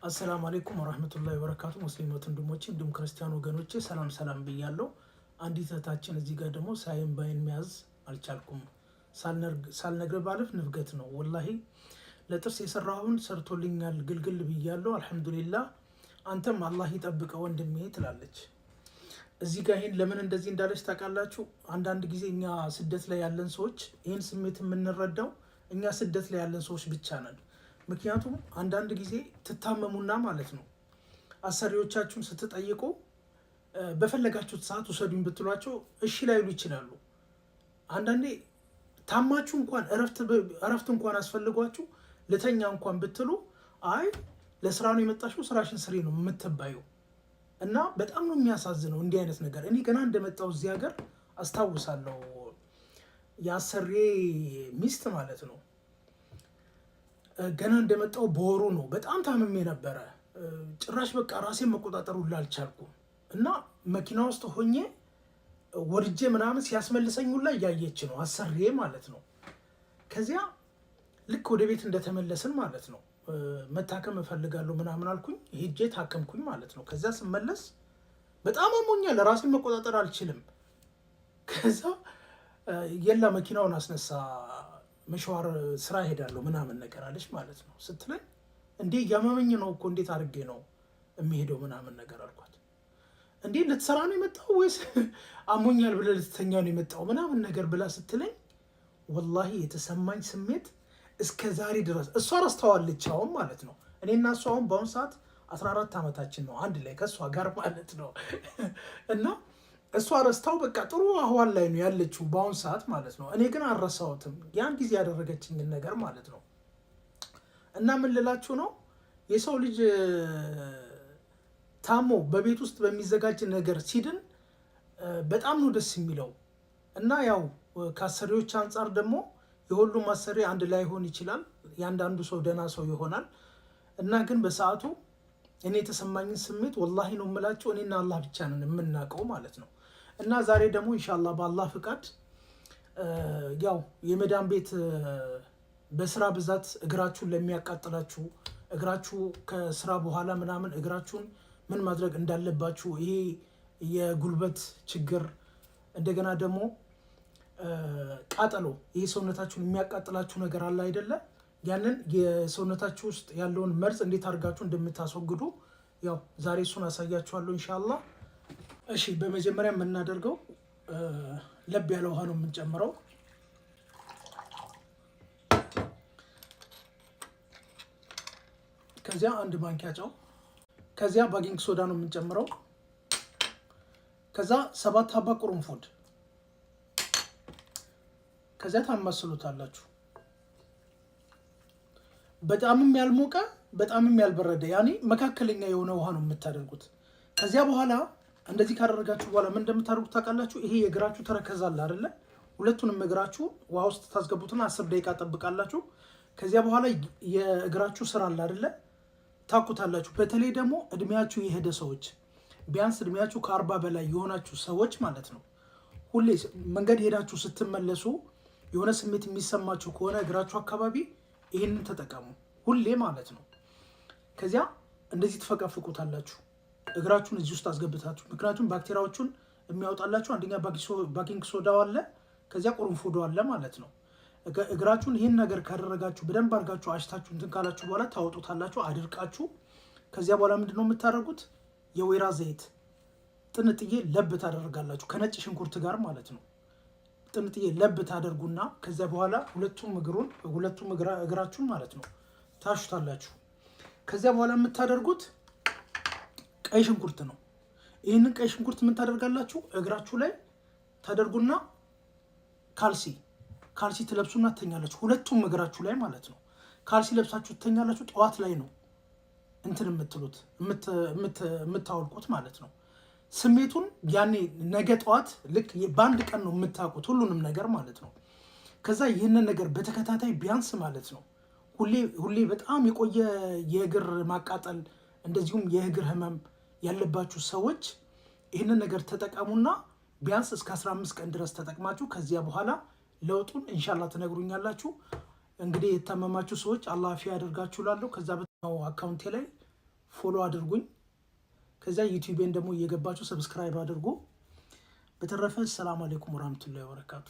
አሰላሙ አለይኩም ወራህመቱላሂ ወበረካቱ። ሙስሊሞች ወንድሞቼ እንዲሁም ክርስቲያን ወገኖቼ ሰላም ብያለሁ። አንዲት እህታችን እዚህ ጋር ደግሞ ሳይን ባይን መያዝ አልቻልኩም። ሳልነግር ባለፍ ንፍገት ነው። ወላሂ ለጥርስ የሰራውን ሰርቶልኛል ግልግል ብያለሁ። አልሐምዱሊላህ አንተም አላህ ይጠብቀ ወንድሜ ትላለች። እዚህ ጋር ይሄን ለምን እንደዚህ እንዳለች ታውቃላችሁ? አንዳንድ ጊዜ እኛ ስደት ላይ ያለን ሰዎች ይሄን ስሜት የምንረዳው እኛ ስደት ላይ ያለን ሰዎች ብቻ ነን። ምክንያቱም አንዳንድ ጊዜ ትታመሙና ማለት ነው አሰሪዎቻችሁን ስትጠይቁ በፈለጋችሁት ሰዓት ውሰዱኝ ብትሏቸው እሺ ላይሉ ይችላሉ። አንዳንዴ ታማችሁ እንኳን እረፍት እንኳን አስፈልጓችሁ ልተኛ እንኳን ብትሉ አይ ለስራ ነው የመጣሽው ስራሽን ስሪ ነው የምትባዩ። እና በጣም ነው የሚያሳዝነው እንዲህ አይነት ነገር። እኔ ገና እንደመጣው እዚህ ሀገር አስታውሳለሁ የአሰሬ ሚስት ማለት ነው ገና እንደመጣው በወሩ ነው በጣም ታምሜ ነበረ። ጭራሽ በቃ ራሴን መቆጣጠር ሁላ አልቻልኩም። እና መኪና ውስጥ ሆኜ ወርጄ ምናምን ሲያስመልሰኝ ሁላ እያየች ነው አሰሬ ማለት ነው። ከዚያ ልክ ወደ ቤት እንደተመለስን ማለት ነው መታከም እፈልጋለሁ ምናምን አልኩኝ። ሄጄ ታከምኩኝ ማለት ነው። ከዚያ ስመለስ በጣም አሞኛል፣ ራሴን መቆጣጠር አልችልም። ከዛ የላ መኪናውን አስነሳ መሽዋር ስራ ሄዳለሁ ምናምን ነገር አለች ማለት ነው። ስትለኝ እንዴ እያመመኝ ነው እኮ እንዴት አድርጌ ነው የሚሄደው ምናምን ነገር አልኳት። እንዴ ልትሰራ ነው የመጣው ወይስ አሞኛል ብለህ ልትተኛ ነው የመጣው ምናምን ነገር ብላ ስትለኝ ወላሂ የተሰማኝ ስሜት እስከ ዛሬ ድረስ እሷ ረስተዋለች አሁን ማለት ነው። እኔና እሷ አሁን በአሁኑ ሰዓት 14 ዓመታችን ነው አንድ ላይ ከእሷ ጋር ማለት ነው። እና እሷ ረስታው በቃ ጥሩ አህዋል ላይ ነው ያለችው በአሁን ሰዓት ማለት ነው። እኔ ግን አልረሳሁትም ያን ጊዜ ያደረገችኝን ነገር ማለት ነው። እና ምን ልላችሁ ነው የሰው ልጅ ታሞ በቤት ውስጥ በሚዘጋጅ ነገር ሲድን በጣም ነው ደስ የሚለው። እና ያው ከአሰሪዎች አንጻር ደግሞ የሁሉም አሰሪ አንድ ላይ ሆን ይችላል፣ ያንዳንዱ ሰው ደህና ሰው ይሆናል። እና ግን በሰዓቱ እኔ የተሰማኝን ስሜት ወላሂ ነው የምላችሁ እኔና አላህ ብቻ ነን የምናውቀው ማለት ነው። እና ዛሬ ደግሞ ኢንሻአላህ በአላህ ፍቃድ ያው የመዳን ቤት በስራ ብዛት እግራችሁን ለሚያቃጥላችሁ እግራችሁ ከስራ በኋላ ምናምን እግራችሁን ምን ማድረግ እንዳለባችሁ ይሄ የጉልበት ችግር እንደገና ደግሞ ቃጠሎ ይሄ ሰውነታችሁን የሚያቃጥላችሁ ነገር አለ አይደለ? ያንን የሰውነታችሁ ውስጥ ያለውን መርዝ እንዴት አድርጋችሁ እንደምታስወግዱ ያው ዛሬ እሱን አሳያችኋለሁ ኢንሻአላህ። እሺ በመጀመሪያ የምናደርገው ለብ ያለ ውሃ ነው የምንጨምረው። ከዚያ አንድ ማንኪያ ጨው፣ ከዚያ ባኪንግ ሶዳ ነው የምንጨምረው። ከዛ 7 ሀባ ቁርንፉድ፣ ከዚያ ታማስሉታላችሁ። በጣምም ያልሞቀ በጣምም ያልበረደ ያኔ መካከለኛ የሆነ ውሃ ነው የምታደርጉት። ከዚያ በኋላ እንደዚህ ካደረጋችሁ በኋላ ምን እንደምታደርጉት ታውቃላችሁ? ይሄ የእግራችሁ ተረከዝ አለ አይደለ? ሁለቱንም እግራችሁ ውሃ ውስጥ ታስገቡትና 10 ደቂቃ ጠብቃላችሁ። ከዚያ በኋላ የእግራችሁ ስራ አለ አይደለ? ታኩታላችሁ። በተለይ ደግሞ እድሜያችሁ የሄደ ሰዎች ቢያንስ እድሜያችሁ ከ40 በላይ የሆናችሁ ሰዎች ማለት ነው ሁሌ መንገድ ሄዳችሁ ስትመለሱ የሆነ ስሜት የሚሰማችሁ ከሆነ እግራችሁ አካባቢ ይህንን ተጠቀሙ ሁሌ ማለት ነው። ከዚያ እንደዚህ ትፈቀፍቁታላችሁ እግራችሁን እዚህ ውስጥ አስገብታችሁ። ምክንያቱም ባክቴሪያዎቹን የሚያወጣላችሁ አንደኛ ባኪንግ ሶዳው አለ፣ ከዚያ ቁርንፉዱ አለ ማለት ነው። እግራችሁን ይህን ነገር ካደረጋችሁ በደንብ አድርጋችሁ አሽታችሁ እንትን ካላችሁ በኋላ ታወጡታላችሁ አድርቃችሁ። ከዚያ በኋላ ምንድነው የምታደርጉት? የወይራ ዘይት ጥንጥዬ ለብ ታደርጋላችሁ ከነጭ ሽንኩርት ጋር ማለት ነው። ጥንጥዬ ለብ ታደርጉና ከዚያ በኋላ ሁለቱም እግራችሁን ማለት ነው ታሹታላችሁ። ከዚያ በኋላ የምታደርጉት ቀይ ሽንኩርት ነው። ይህንን ቀይ ሽንኩርት ምን ታደርጋላችሁ? እግራችሁ ላይ ታደርጉና ካልሲ ትለብሱና ትተኛላችሁ። ሁለቱም እግራችሁ ላይ ማለት ነው ካልሲ ለብሳችሁ ትተኛላችሁ። ጠዋት ላይ ነው እንትን የምታወልቁት ማለት ነው። ስሜቱን ያኔ ነገ ጠዋት ልክ በአንድ ቀን ነው የምታውቁት ሁሉንም ነገር ማለት ነው። ከዛ ይህንን ነገር በተከታታይ ቢያንስ ማለት ነው ሁሌ በጣም የቆየ የእግር ማቃጠል እንደዚሁም የእግር ህመም ያለባችሁ ሰዎች ይህንን ነገር ተጠቀሙና ቢያንስ እስከ 15 ቀን ድረስ ተጠቅማችሁ ከዚያ በኋላ ለውጡን ኢንሻአላህ ትነግሩኛላችሁ። እንግዲህ የታመማችሁ ሰዎች አላህ አፊያ ያደርጋችሁ ላለው ከዛ በተው አካውንቴ ላይ ፎሎ አድርጉኝ። ከዛ ዩቲዩቤን ደግሞ እየገባችሁ ሰብስክራይብ አድርጉ። በተረፈ ሰላም አለይኩም ወራህመቱላሂ ወበረካቱ።